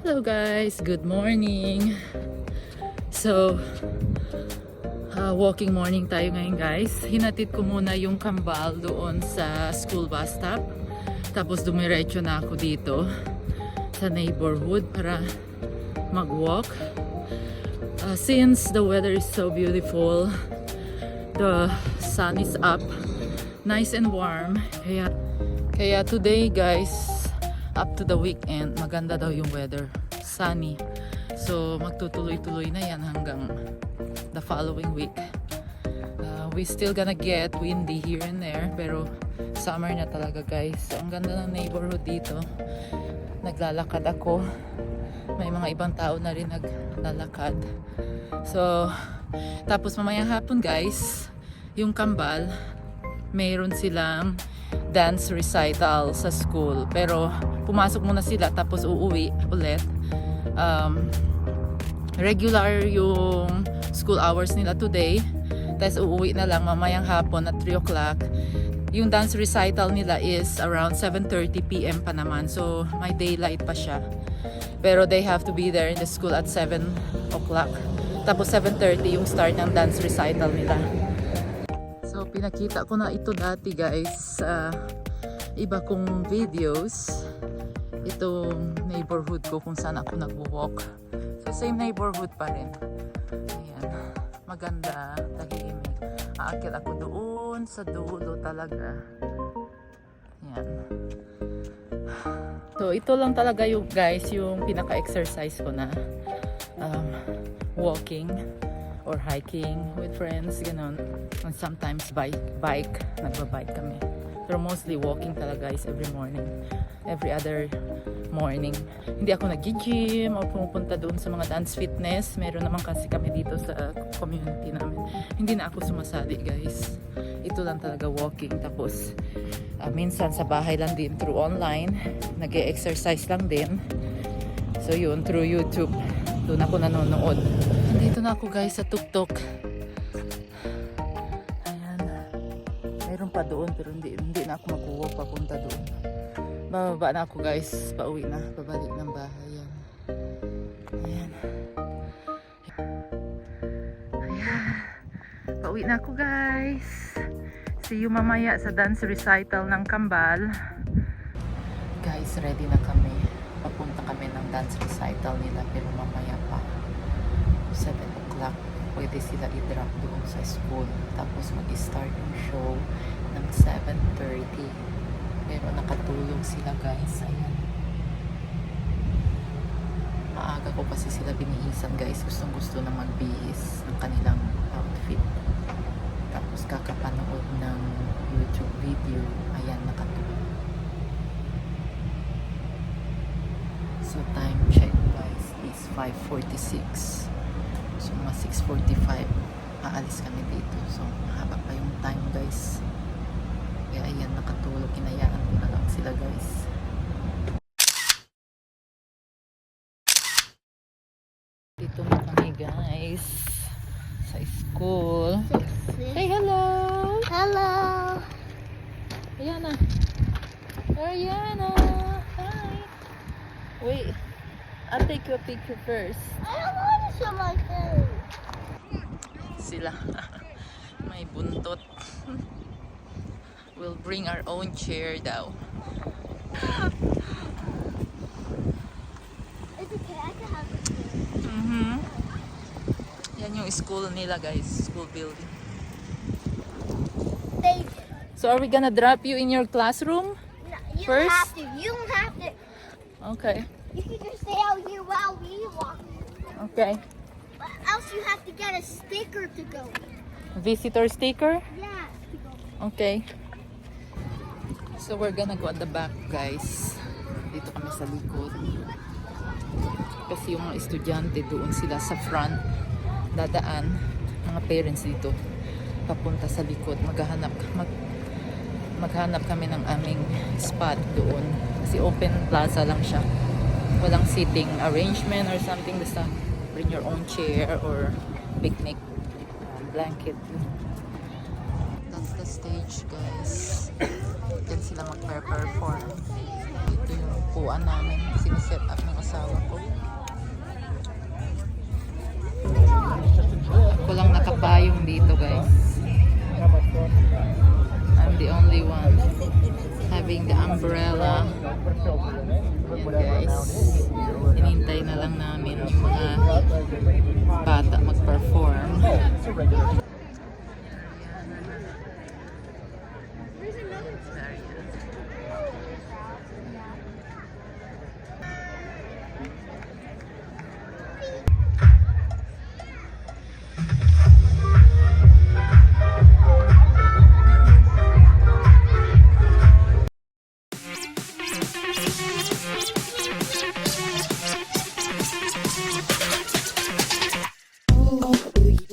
Hello guys, good morning. So, walking morning tayo ngayon guys. Hinatid ko muna yung kambal doon sa school bus stop. Tapos dumiretso na ako dito sa neighborhood para mag-walk. Since the weather is so beautiful, the sun is up, nice and warm. Kaya today guys, up to the weekend, maganda daw yung weather, sunny. So magtutuloy-tuloy na yan hanggang the following week. We still gonna get windy here and there, pero summer na talaga guys. So ang ganda ng neighborhood dito. Naglalakad ako, may mga ibang tao na rin naglalakad. So tapos mamayang hapon guys, yung kambal, mayroon silang dance recital sa school, pero pumasok muna sila tapos uuwi ulit. Regular yung school hours nila today, tapos uuwi na lang mamayang hapon at 3 o'clock. Yung dance recital nila is around 7:30 PM pa naman, so may daylight pa siya, pero they have to be there in the school at 7 o'clock. Tapos 7:30 yung start ng dance recital nila. So pinakita ko na ito dati guys sa iba kong videos, itong neighborhood ko kung saan ako nagwo-walk. So same neighborhood pa rin. Ayan, maganda, tahimik. Aakyat ako doon sa dulo talaga. Ayan. So ito lang talaga yung guys, yung pinaka-exercise ko na walking or hiking with friends, ganon. And sometimes bike, nagbabike kami. Pero mostly walking talaga guys every morning, every other morning. Hindi ako nag-gym o pumupunta doon sa mga dance fitness. Meron naman kasi kami dito sa community namin. Hindi na ako sumasali guys. Ito lang talaga walking. Tapos minsan sa bahay lang din through online. Nag-e-exercise lang din. So yun, through YouTube. Doon ako nanonood. Nandito na ako guys sa tuktok. Meron pa doon pero hindi na ako mag-walk papunta doon. Bababa na ako guys, pauwi na, pabalik ng bahay. Ayan. Pauwi na ako guys. See you mamaya sa dance recital ng kambal. Guys, ready na kami. Papunta kami ng dance recital nila, pero mamaya pa 7 o'clock pwede sila i-drop doon sa school, tapos mag-start yung show ng 7:30, pero nakatulog sila guys. Ayan, maaga ko kasi sila binihisan guys, gustong gusto na magbihis ng kanilang outfit, tapos kakapanood ng YouTube video. Ayan, nakatulog. So time check guys is 5:46. So mga 6:45 aalis kami dito. So mahaba pa yung time guys. Kaya ayan, nakatulog. Hinayaan ko na lang sila guys. Dito na kami guys sa school. Say hello! Hello! Ayana! Ayana! Hi! Wait, I'll take your picture first. I don't want to show my face. Sila may buntot. We'll bring our own chair daw. It's okay, I can have it. Yan yung school nila guys, school building. Thank you. So are we gonna drop you in your classroom? No, you First? have to. You don't have to. Okay. You can just stay out here while we walk. Okay. But else you have to get a sticker to go. Visitor sticker? Yeah. To go. Okay. So we're gonna go at the back guys. Dito kami sa likod. Kasi yung mga estudyante doon sila sa front dadaan. Mga parents dito papunta sa likod. Maghanap kami ng aming spot doon. Kasi open plaza lang siya. Walang seating arrangement or something. Basta bring your own chair or picnic blanket. That's the stage guys. Diyan sila mag-perform. Ito yung upuan namin. Siniset up ng asawa ko. Hinintay na lang namin yung mga bata mag-perform. Ooh, ooh, ooh,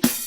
ooh.